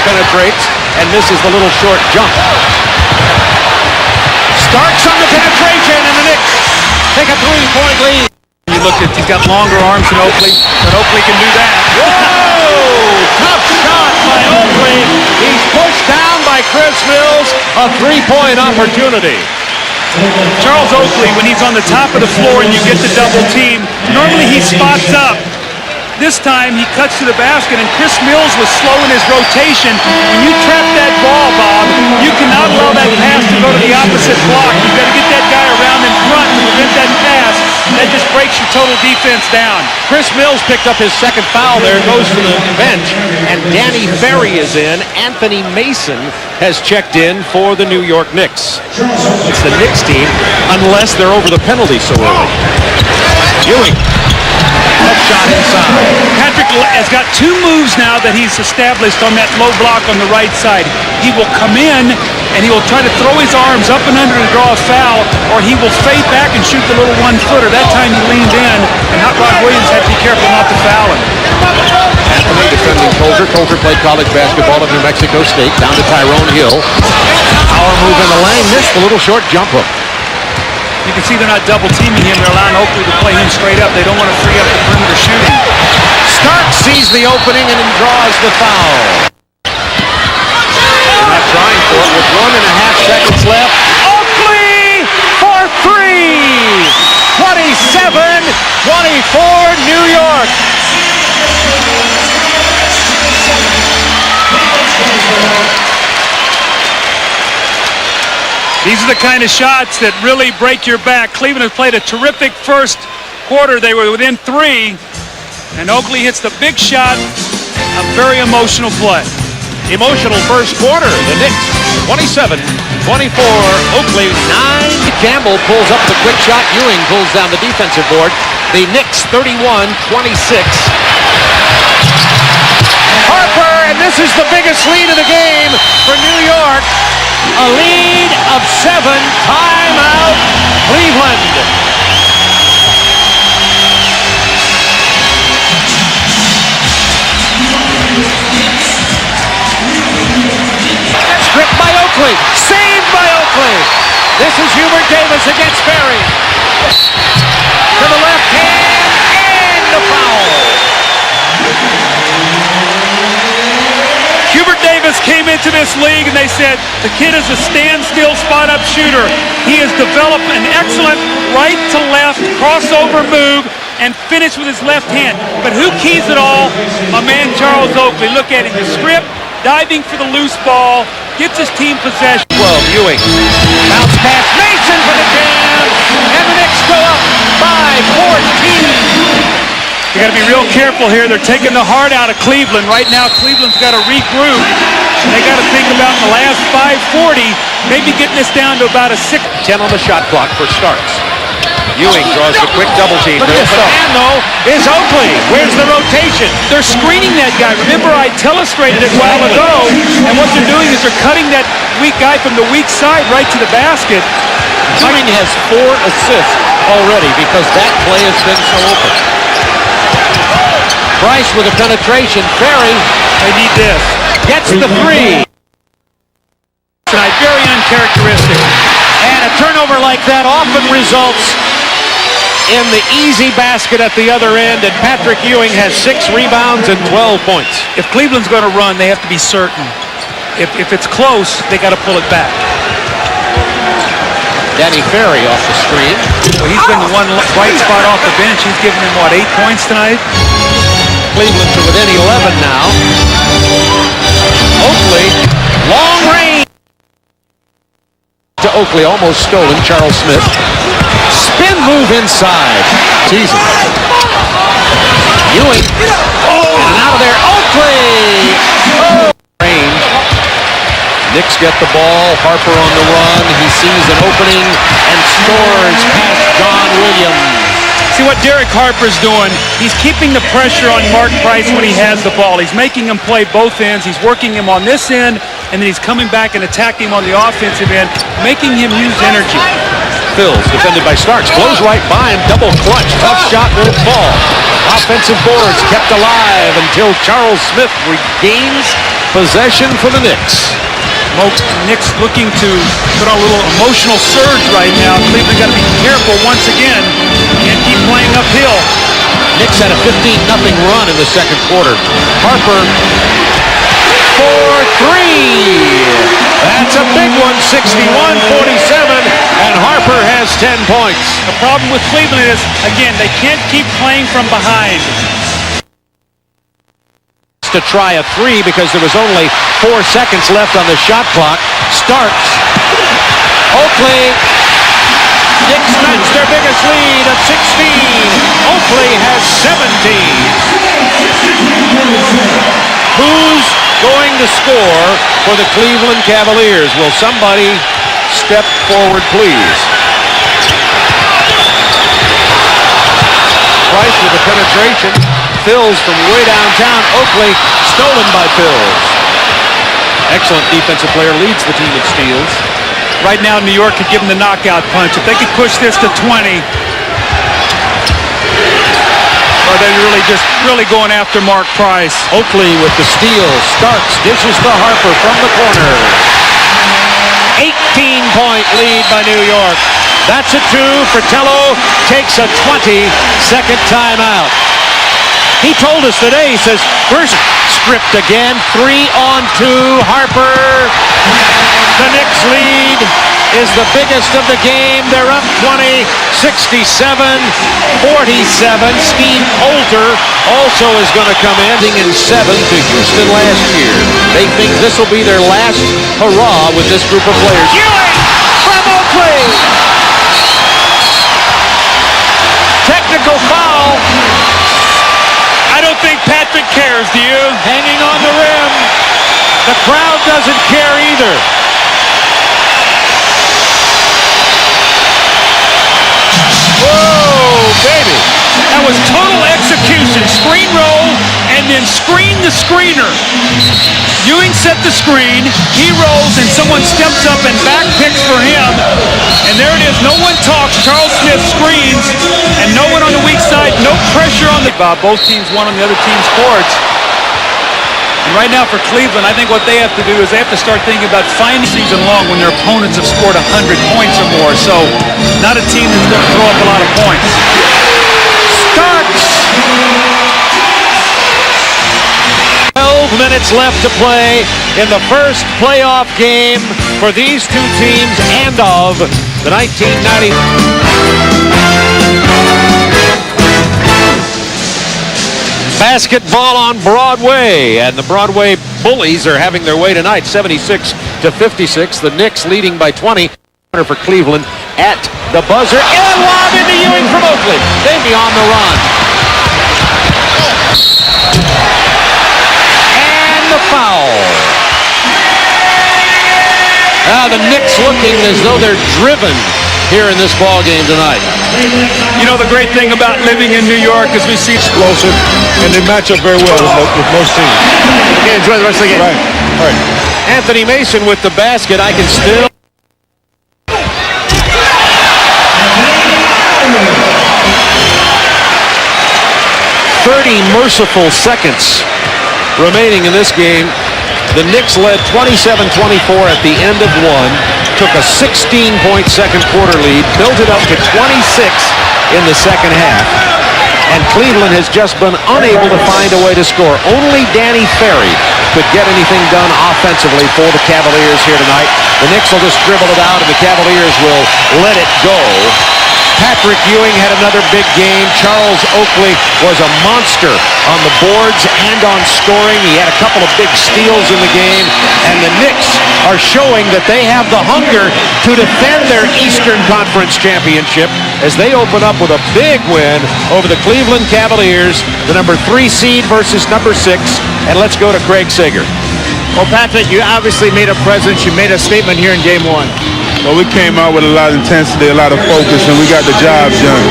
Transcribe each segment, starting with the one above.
penetrates and misses the little short jump. Starks on the penetration, and the Knicks take a 3-point lead. You look at, he's got longer arms than Oakley, but Oakley can do that. Whoa! Tough shot by Oakley. He's pushed down by Chris Mills. A 3-point opportunity. Charles Oakley, when he's on the top of the floor and you get the double team, normally he spots up. This time he cuts to the basket, and Chris Mills was slow in his rotation. When you trap that ball, Bob, you cannot allow that pass to go to the opposite block. You've got to get that guy around in front to prevent that pass. That just breaks your total defense down. Chris Mills picked up his second foul there, goes to the bench, and Danny Ferry is in. Anthony Mason has checked in for the New York Knicks. It's the Knicks team, unless they're over the penalty so early. Ewing. Tough shot inside. Patrick has got 2 moves now that he's established on that low block on the right side. He will come in and he will try to throw his arms up and under to draw a foul, or he will fade back and shoot the little 1-footer. That time he leaned in, and Hot Rod Williams had to be careful not to foul him. Anthony defending Colter. Colter played college basketball at New Mexico State, down to Tyrone Hill. Power move in the lane, missed the little short jump hook. You can see they're not double teaming him. They're allowing Oakley to play him straight up. They don't want to free up the perimeter shooting. Stark sees the opening and then draws the foul. They're not trying for it with 1.5 seconds left. Oakley for 3. 27-24 New York. These are the kind of shots that really break your back. Cleveland has played a terrific first quarter. They were within 3, and Oakley hits the big shot. A very emotional play. Emotional first quarter. The Knicks 27-24. Oakley 9. Campbell pulls up the quick shot. Ewing pulls down the defensive board. The Knicks 31-26. Harper, and this is the biggest lead of the game for New York. A lead of 7. Timeout, Cleveland. Stripped by Oakley. Saved by Oakley. This is Hubert Davis against Ferry. To the left hand, and the foul. Hubert Davis came into this league and they said the kid is a standstill spot-up shooter. He has developed an excellent right-to-left crossover move and finished with his left hand. But who keys it all? My man Charles Oakley. Look at him. The strip, diving for the loose ball, gets his team possession. 12, Ewing. Bounce pass, Mason for the jam, and the Knicks go up by 14. You got to be real careful here. They're taking the heart out of Cleveland. Right now, Cleveland's got to regroup. They got to think about in the last 5:40, maybe getting this down to about a 6. 10 on the shot clock for Starks. Ewing draws the quick double team. The open man, though, is Oakley. Where's the rotation? They're screening that guy. Remember, I illustrated it a while ago, and what they're doing is they're cutting that weak guy from the weak side right to the basket. Ewing has 4 assists already because that play has been so open. Price with a penetration. Ferry, they need this. Gets the 3. Tonight, very uncharacteristic. And a turnover like that often results in the easy basket at the other end, and Patrick Ewing has 6 rebounds and 12 points. If Cleveland's going to run, they have to be certain. If it's close, they got to pull it back. Danny Ferry off the screen. Well, he's been the one bright spot off the bench. He's given them, what, 8 points tonight? Cleveland to within 11 now. Oakley, long range. To Oakley, almost stolen. Charles Smith. Spin move inside. Jesus. Ewing. Oh, and out of there. Oakley. Oh. Range. Knicks get the ball. Harper on the run. He sees an opening and scores past John Williams. See what Derek Harper's doing? He's keeping the pressure on Mark Price when he has the ball. He's making him play both ends. He's working him on this end, and then he's coming back and attacking him on the offensive end, making him use energy. Phils, defended by Starks, blows right by him, double clutch, tough shot, won't fall. Offensive boards kept alive until Charles Smith regains Possession for the Knicks. Knicks looking to put on a little emotional surge right now. Cleveland got to be careful once again. Can't keep playing uphill. Knicks had a 15-0 run in the second quarter. Harper for three. That's a big one, 61-47, and Harper has 10 points. The problem with Cleveland is, again, they can't keep playing from behind. To try a three because there was only 4 seconds left on the shot clock. Starks. Oakley. Knicks match their biggest lead of 16. Oakley has 17. Who's going to score for the Cleveland Cavaliers? Will somebody step forward, please? Price with the penetration. Phils from way downtown. Oakley stolen by Phils. Excellent defensive player, leads the team in steals. Right now, New York could give them the knockout punch. If they could push this to 20, or they're really going after Mark Price. Oakley with the steal. Starks dishes to Harper from the corner. 18-point lead by New York. That's a two. Fratello takes a 20-second timeout. He told us today, he says, first stripped again, 3-on-2, Harper. The Knicks lead is the biggest of the game. They're up 20, 67-47. Steve Olter also is going to come in 7 to Houston last year. They think this will be their last hurrah with this group of players. Ewing from Oakley. Technical foul. I don't think Patrick cares, do you? Hanging on the rim. The crowd doesn't care either. Whoa, baby. That was total execution. Screen roll and then screen the screener. Ewing set the screen. He rolls and someone steps up and back picks for him. And there it is. No one talks. Charles Smith screens and no one on the weak side. No pressure on the... Both teams won on the other team's courts. And right now for Cleveland, I think what they have to do is they have to start thinking about finding season long when their opponents have scored 100 points or more. So not a team that's going to throw up a lot of points. Starks. 12 minutes left to play in the first playoff game for these two teams and of the 1990. Basketball on Broadway, and the Broadway Bullies are having their way tonight, 76-56. The Knicks leading by 20 for Cleveland at the buzzer. And lob into Ewing from Oakley. They'd be on the run. And the foul. Now the Knicks looking as though they're driven here in this ball game tonight. You know, the great thing about living in New York is we see explosive, and they match up very well with most teams. Okay, enjoy the rest of the game. Right. All right. Anthony Mason with the basket. I can still... 30 merciful seconds remaining in this game. The Knicks led 27-24 at the end of one, took a 16-point second quarter lead, built it up to 26 in the second half, and Cleveland has just been unable to find a way to score. Only Danny Ferry could get anything done offensively for the Cavaliers here tonight. The Knicks will just dribble it out, and the Cavaliers will let it go. Patrick Ewing had another big game. Charles Oakley was a monster on the boards and on scoring. He had a couple of big steals in the game. And the Knicks are showing that they have the hunger to defend their Eastern Conference championship as they open up with a big win over the Cleveland Cavaliers, the number 3 seed versus number 6. And let's go to Craig Sager. Well, Patrick, you obviously made a presence. You made a statement here in Game 1. Well, we came out with a lot of intensity, a lot of focus, and we got the job done.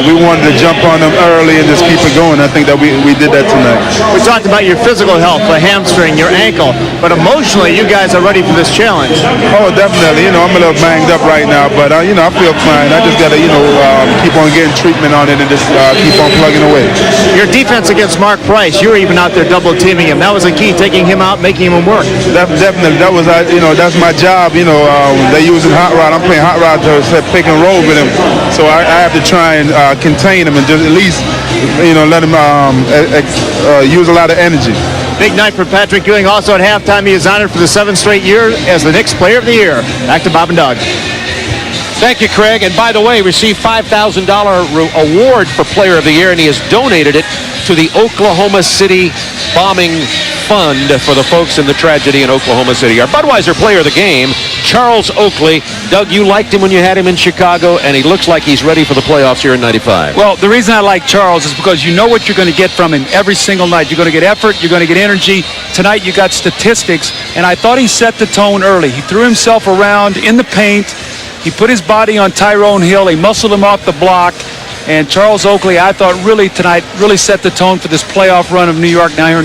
We wanted to jump on them early and just keep it going. I think that we did that tonight. We talked about your physical health, the hamstring, your ankle, but emotionally, you guys are ready for this challenge. Oh, definitely. I'm a little banged up right now, but I feel fine. I just got to keep on getting treatment on it and just keep on plugging away. Your defense against Mark Price, you were even out there double teaming him. That was a key, taking him out, making him work. Definitely. That was that's my job. They using hot rod. I'm playing hot rod to pick and roll with him, so I have to try and contain him and just at least let him use a lot of energy. Big night for Patrick Ewing. Also at halftime, he is honored for the 7th straight year as the Knicks Player of the Year. Back to Bob and Doug. Thank you, Craig. And by the way, received $5,000 award for Player of the Year, and he has donated it to the Oklahoma City Bombing Fund for the folks in the tragedy in Oklahoma City. Our Budweiser Player of the Game, Charles Oakley. Doug, you liked him when you had him in Chicago, and he looks like he's ready for the playoffs here in '95. Well, the reason I like Charles is because you know what you're going to get from him every single night. You're going to get effort. You're going to get energy. Tonight you got statistics, and I thought he set the tone early. He threw himself around in the paint. He put his body on Tyrone Hill. He muscled him off the block. And Charles Oakley, I thought really tonight, really set the tone for this playoff run of New York now here.